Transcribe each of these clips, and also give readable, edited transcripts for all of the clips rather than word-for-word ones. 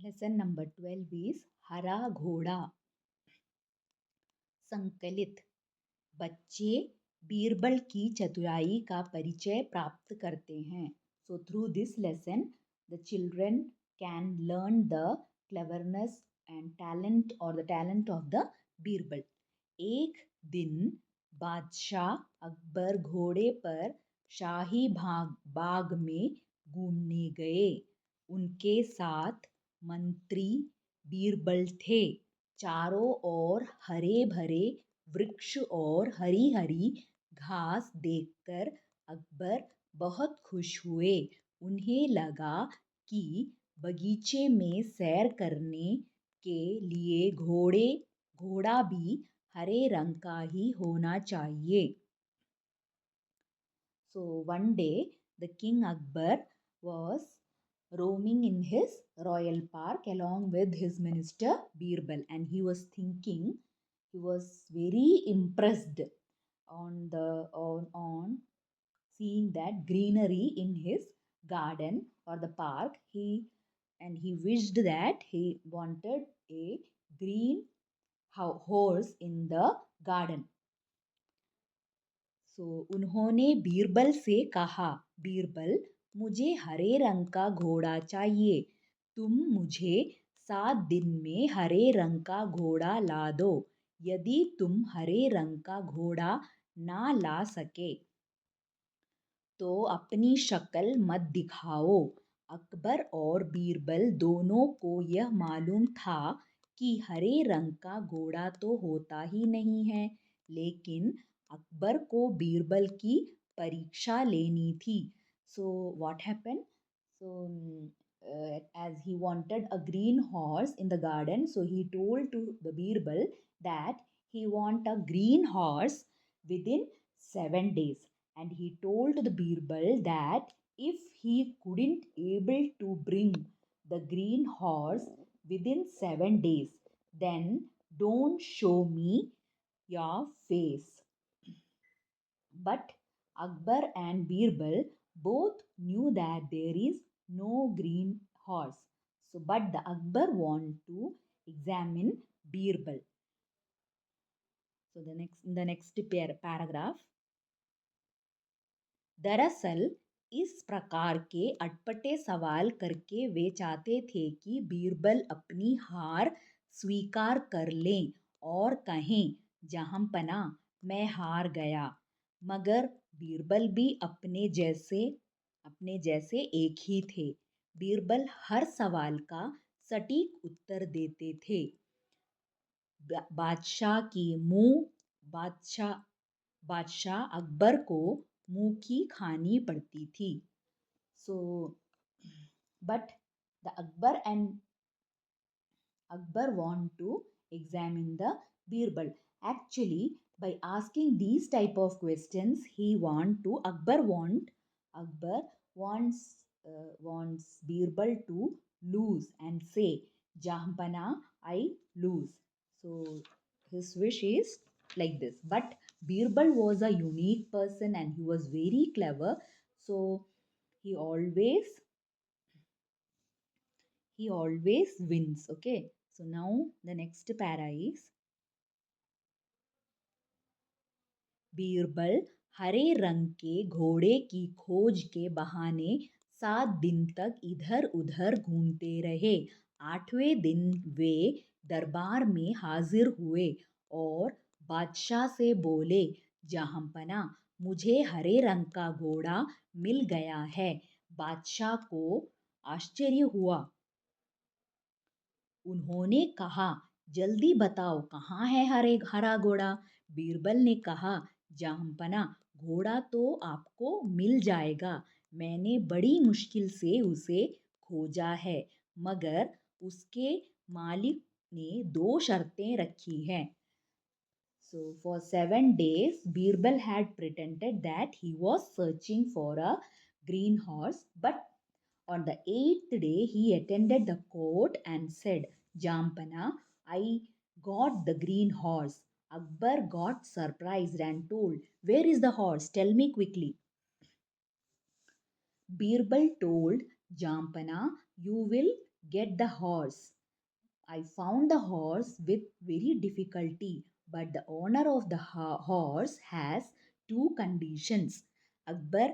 Lesson number 12 is हरा घोड़ा. संकलित. बच्चे बीरबल की चतुराई का परिचय प्राप्त करते हैं. So through this lesson, the children can learn the cleverness and talent or the talent of the Birbal. एक दिन बादशाह अकबर घोड़े पर शाही बाग में घूमने गए. उनके साथ मंत्री बीरबल थे. चारों ओर हरे भरे वृक्ष और हरी हरी घास देखकर अकबर बहुत खुश हुए. उन्हें लगा कि बगीचे में सैर करने के लिए घोड़ा भी हरे रंग का ही होना चाहिए. So one day the King Akbar was roaming in his royal park along with his minister Birbal, and he was thinking, he was very impressed on seeing that greenery in his garden or the park. He wished that he wanted a green horse in the garden. उन्होंने बीरबल से कहा, बीरबल, मुझे हरे रंग का घोड़ा चाहिए. तुम मुझे 7 दिन में हरे रंग का घोड़ा ला दो. यदि तुम हरे रंग का घोड़ा ना ला सके तो अपनी शक्ल मत दिखाओ. अकबर और बीरबल दोनों को यह मालूम था कि हरे रंग का घोड़ा तो होता ही नहीं है, लेकिन अकबर को बीरबल की परीक्षा लेनी थी. So what happened? So as he wanted a green horse in the garden, so he told to the Birbal that he want a green horse within 7 days. And he told the Birbal that if he couldn't able to bring the green horse within 7 days, then don't show me your face. But Akbar and Birbal both knew that there is no green horse. So, but the Akbar want to examine Birbal. So, the next paragraph. दरअसल इस प्रकार के अटपटे सवाल करके वे चाहते थे कि बीरबल अपनी हार स्वीकार कर लें और कहें, जहांपना, मैं हार गया. मगर बीरबल भी अपने जैसे एक ही थे. बीरबल हर सवाल का सटीक उत्तर देते थे. बादशाह अकबर को मुंह की खानी पड़ती थी. So, but the Akbar want to examine the Birbal. Actually, by asking these type of questions, Akbar wants Birbal to lose and say, Jahanpana, I lose. So his wish is like this. But Birbal was a unique person and he was very clever. So he always wins. Okay. So now the next para is Birbal हरे रंग के घोड़े की खोज के बहाने 7 दिन तक इधर उधर घूमते रहे. 8वें दिन वे दरबार में हाजिर हुए और बादशाह से बोले, जहांपना, मुझे हरे रंग का घोड़ा मिल गया है. बादशाह को आश्चर्य हुआ. उन्होंने कहा, जल्दी बताओ कहाँ है हरा घोड़ा. बीरबल ने कहा, जहांपना, घोड़ा तो आपको मिल जाएगा. मैंने बड़ी मुश्किल से उसे खोजा है, मगर उसके मालिक ने 2 शर्तें रखी हैं. So for 7 days, Birbal had pretended that he was searching for a green horse, but on the 8th day, he attended the court and said, Jampana, I got the green horse. Akbar got surprised and told, where is the horse? Tell me quickly. Birbal told Jampana, you will get the horse. I found the horse with very difficulty, but the owner of the horse has two conditions. Akbar,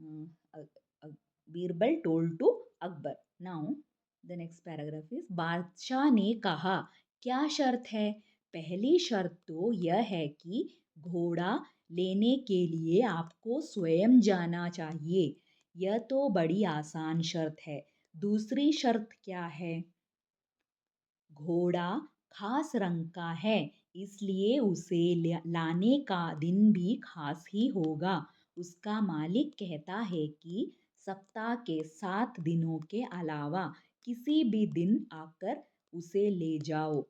uh, uh, uh, Birbal told to Akbar. Now, the next paragraph is बादशाह ने कहा क्या शर्त है? पहली शर्त तो यह है कि घोड़ा लेने के लिए आपको स्वयं जाना चाहिए। यह तो बड़ी आसान शर्त है। दूसरी शर्त क्या है? घोड़ा खास रंग का है, इसलिए उसे लाने का दिन भी खास ही होगा। उसका मालिक कहता है कि सप्ताह के 7 दिनों के अलावा किसी भी दिन आकर उसे ले जाओ।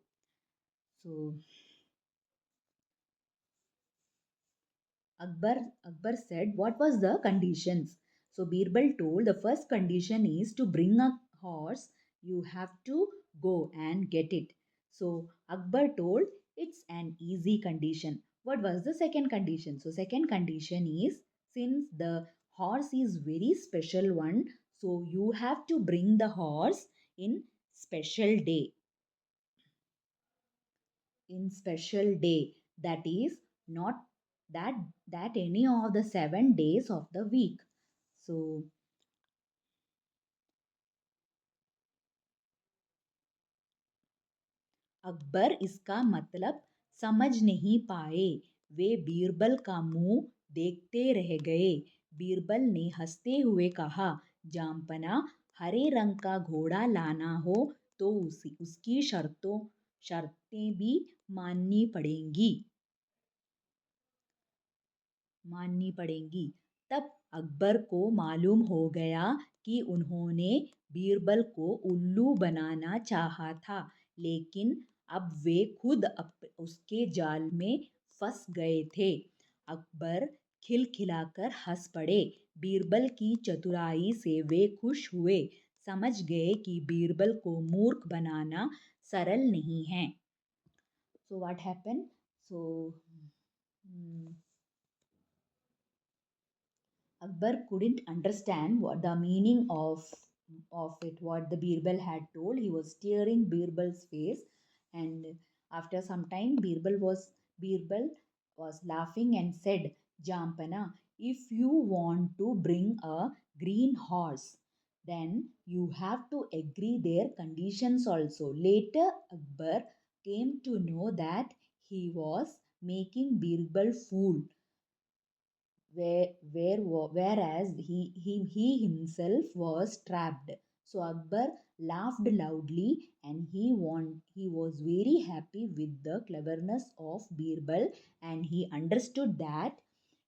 So Akbar said, what was the conditions? So Birbal told the first condition is to bring a horse. You have to go and get it. So Akbar told it's an easy condition. What was the second condition? So second condition is since the horse is very special one, so you have to bring the horse in special day. In special day, that is not that any of the 7 days of the week. So Akbar इसका मतलब समझ नहीं पाए। वे बीरबल का मुंह देखते रह गए। बीरबल ने हंसते हुए कहा, जामपना, हरे रंग का घोड़ा लाना हो तो उसकी शर्तें भी माननी पड़ेंगी माननी पड़ेंगी। तब अकबर को मालूम हो गया कि उन्होंने बीरबल को उल्लू बनाना चाहा था, लेकिन अब वे खुद उसके जाल में फंस गए थे। अकबर खिलखिलाकर हंस पड़े। बीरबल की चतुराई से वे खुश हुए, समझ गए कि बीरबल को मूर्ख बनाना सरल नहीं है। So what happened? So Akbar couldn't understand what the meaning of it, what the Birbal had told. He was staring Birbal's face, and after some time, Birbal was laughing and said, "Jampana, if you want to bring a green horse, then you have to agree their conditions also." Later, Akbar came to know that he was making Birbal fool whereas he himself was trapped. So Akbar laughed loudly and he was very happy with the cleverness of Birbal, and he understood that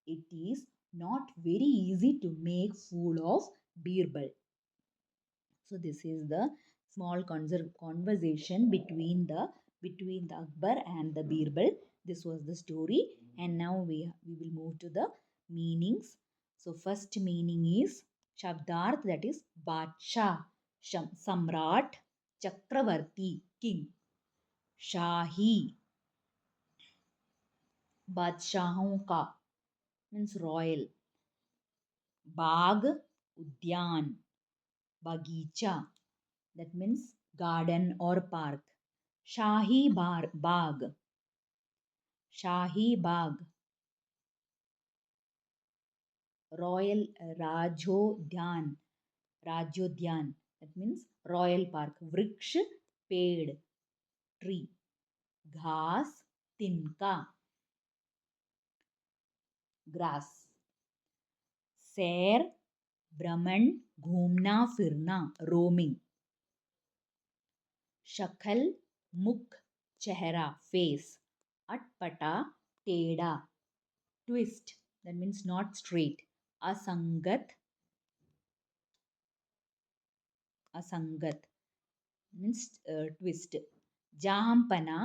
it is not very easy to make fool of Birbal. So this is the small conversation between the Akbar and the Birbal. This was the story, and now we will move to the meanings. So first meaning is Shabdarth, that is Badshah, Samrat, Chakravarti, king, Shahi, बादशाहों का means royal, बाग, उद्यान, बगीचा, that means garden or park. Shahi Bagh, Shahi Bagh, Royal Rajodhyan, Rajodhyan, that means Royal Park. Vriksh, Ped, tree. Ghas, Tinka, grass. सैर, भ्रमण, घूमना फिरना, roaming. शक्ल, मुख, चेहरा, face. अटपटा, टेढ़ा, twist, that means not straight. Asangat, Asangat means twist. जामपना,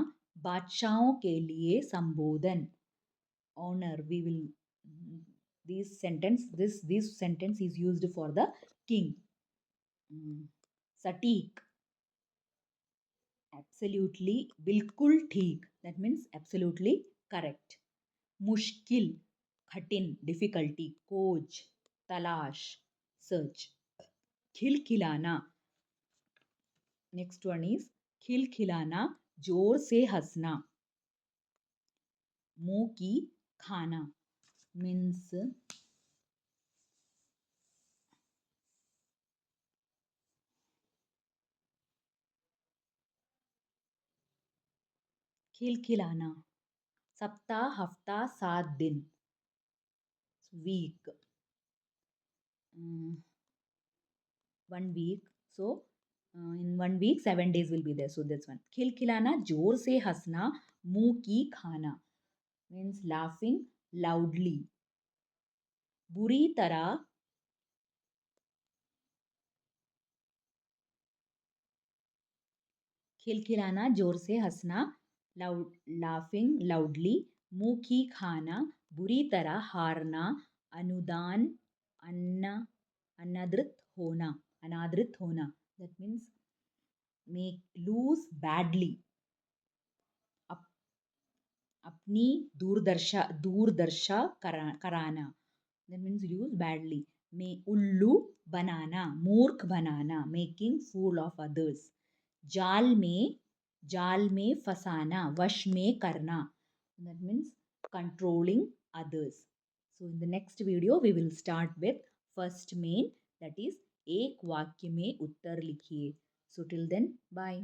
बादशाहों के लिए संबोधन, honor. We will this sentence is used for the king. सटीक, absolutely, बिल्कुल ठीक, that means absolutely correct. मुश्किल, कठिन, difficulty, खोज, तलाश, search. खिलखिलाना, Next one is खिलखिलाना, जोर से हंसना. मुंह की खाना means खिलखिलाना. सप्ताह, हफ्ता, 7 दिन. Week. 1 week. So in 1 week, 7 days will be there. So that's one. खिलखिलाना, जोर से हंसना, मुंह की खाना means laughing loudly. बुरी तरह खिलखिलाना, जोर से हंसना, लाफिंग लाउडली. मुंह की खाना, बुरी तरह हारना, अनुदान अनादृत होना. अनादृत होना. That means make lose badly. अपनी दूरदर्शा कराना. That means use badly. में उल्लू बनाना, मूर्ख बनाना, making fool of others. जाल में फंसाना, वश में करना. That means controlling others. So in the next video we will start with first main, that is एक वाक्य में उत्तर लिखिए. So till then, bye.